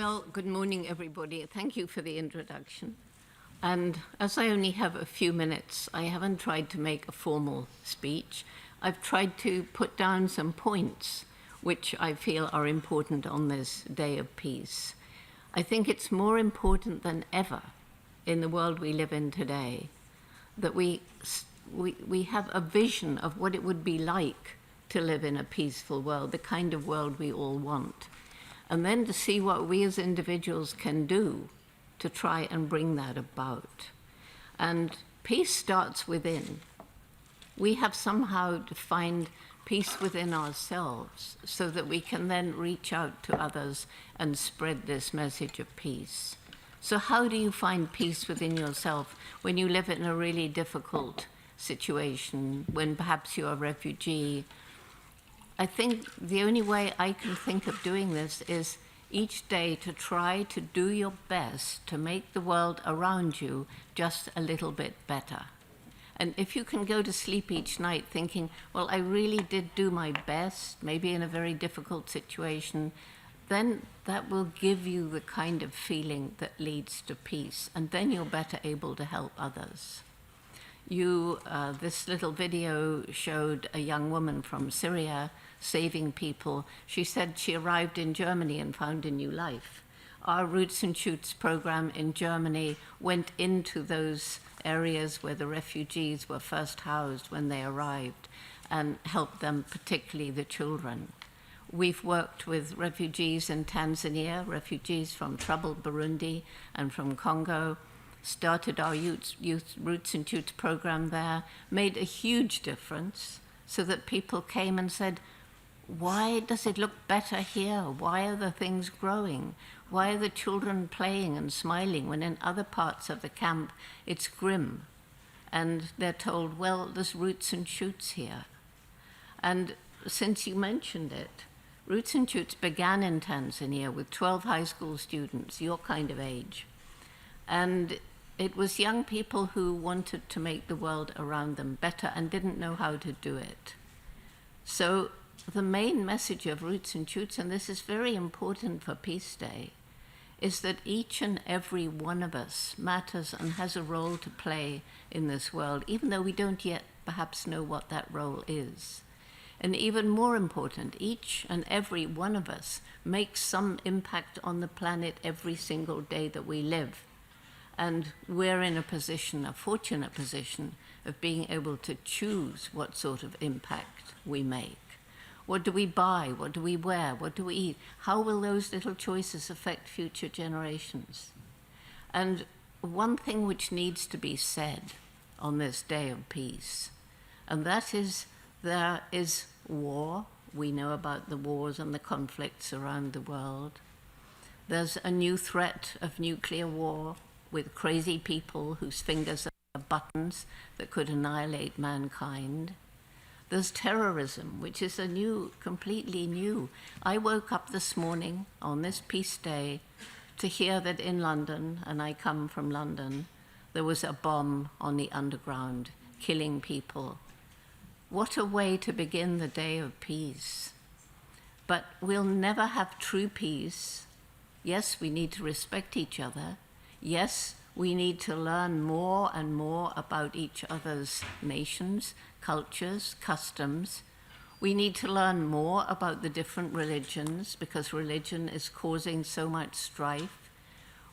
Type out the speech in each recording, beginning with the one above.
Well, good morning, everybody. Thank you for the introduction. And as I only have a few minutes, I haven't tried to make a formal speech. I've tried to put down some points which I feel are important on this Day of Peace. I think it's more important than ever in the world we live in today that we have a vision of what it would be like to live in a peaceful world, the kind of world we all want. And then to see what we as individuals can do to try and bring that about. And peace starts within. We have somehow to find peace within ourselves so that we can then reach out to others and spread this message of peace. So how do you find peace within yourself when you live in a really difficult situation, when perhaps you're a refugee? I think the only way I can think of doing this is each day to try to do your best to make the world around you just a little bit better. And if you can go to sleep each night thinking, well, I really did do my best, maybe in a very difficult situation, then that will give you the kind of feeling that leads to peace. And then you're better able to help others. This little video showed a young woman from Syria saving people. She said she arrived in Germany and found a new life. Our Roots and Shoots program in Germany went into those areas where the refugees were first housed when they arrived and helped them, particularly the children. We've worked with refugees in Tanzania, refugees from troubled Burundi and from Congo, started our youth Roots and Shoots program there, made a huge difference so that people came and said, why does it look better here? Why are the things growing? Why are the children playing and smiling when in other parts of the camp it's grim? And they're told, well, there's Roots and Shoots here. And since you mentioned it, Roots and Shoots began in Tanzania with 12 high school students, your kind of age. And it was young people who wanted to make the world around them better and didn't know how to do it. So the main message of Roots and Shoots, and this is very important for Peace Day, is that each and every one of us matters and has a role to play in this world, even though we don't yet perhaps know what that role is. And even more important, each and every one of us makes some impact on the planet every single day that we live. And we're in a position, a fortunate position, of being able to choose what sort of impact we make. What do we buy? What do we wear? What do we eat? How will those little choices affect future generations? And one thing which needs to be said on this Day of Peace, and that is there is war. We know about the wars and the conflicts around the world. There's a new threat of nuclear war with crazy people whose fingers are buttons that could annihilate mankind. There's terrorism, which is completely new. I woke up this morning on this Peace Day to hear that in London, and I come from London, there was a bomb on the underground, killing people. What a way to begin the Day of Peace. But we'll never have true peace. Yes, we need to respect each other. Yes, we need to learn more and more about each other's nations, cultures, customs. We need to learn more about the different religions because religion is causing so much strife.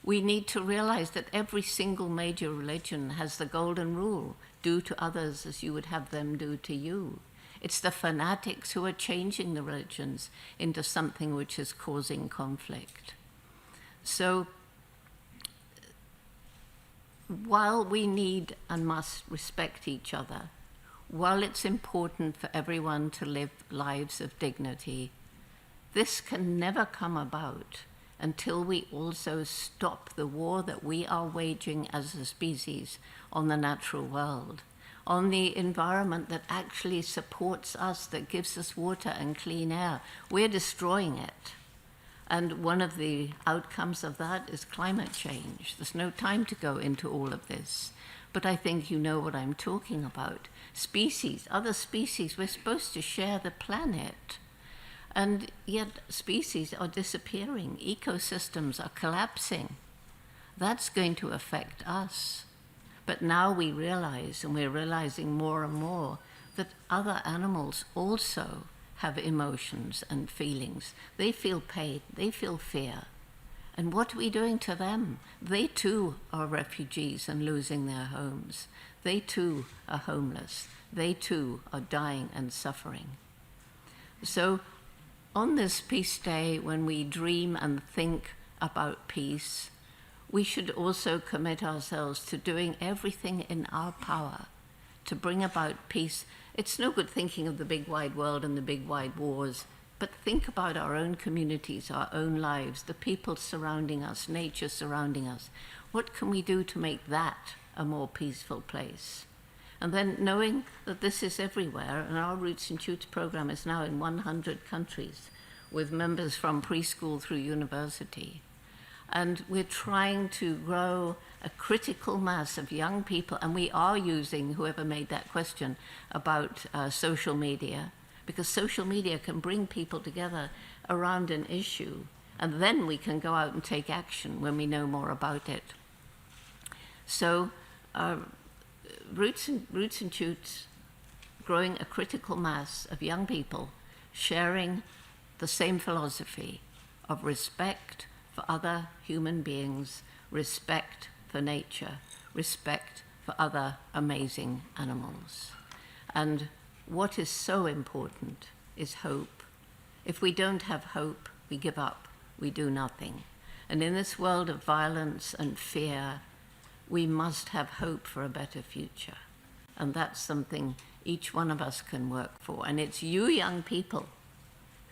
We need to realize that every single major religion has the golden rule, do to others as you would have them do to you. It's the fanatics who are changing the religions into something which is causing conflict. So while we need and must respect each other, while it's important for everyone to live lives of dignity, this can never come about until we also stop the war that we are waging as a species on the natural world, on the environment that actually supports us, that gives us water and clean air. We're destroying it. And one of the outcomes of that is climate change. There's no time to go into all of this, but I think you know what I'm talking about. Species, other species, we're supposed to share the planet. And yet species are disappearing, ecosystems are collapsing. That's going to affect us. But now we realize, and we're realizing more and more, that other animals also have emotions and feelings. They feel pain, they feel fear. And what are we doing to them? They too are refugees and losing their homes. They too are homeless. They too are dying and suffering. So on this Peace Day, when we dream and think about peace, we should also commit ourselves to doing everything in our power to bring about peace. It's no good thinking of the big wide world and the big wide wars, but think about our own communities, our own lives, the people surrounding us, nature surrounding us. What can we do to make that a more peaceful place? And then knowing that this is everywhere, and our Roots and Shoots program is now in 100 countries with members from preschool through university. And we're trying to grow a critical mass of young people, and we are using, whoever made that question about social media, because social media can bring people together around an issue, and then we can go out and take action when we know more about it. So Roots and Shoots, growing a critical mass of young people sharing the same philosophy of respect for other human beings, respect for nature, respect for other amazing animals. And what is so important is hope. If we don't have hope, we give up, we do nothing. And in this world of violence and fear, we must have hope for a better future. And that's something each one of us can work for. And it's you young people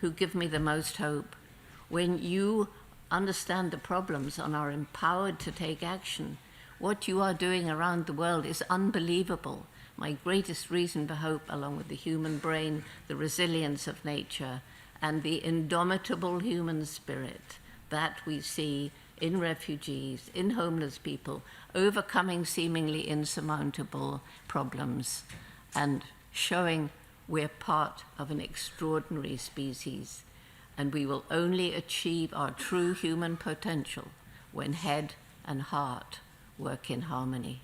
who give me the most hope. When you understand the problems and are empowered to take action, what you are doing around the world is unbelievable. My greatest reason for hope, along with the human brain, the resilience of nature, and the indomitable human spirit that we see in refugees, in homeless people, overcoming seemingly insurmountable problems and showing we're part of an extraordinary species, and we will only achieve our true human potential when head and heart work in harmony.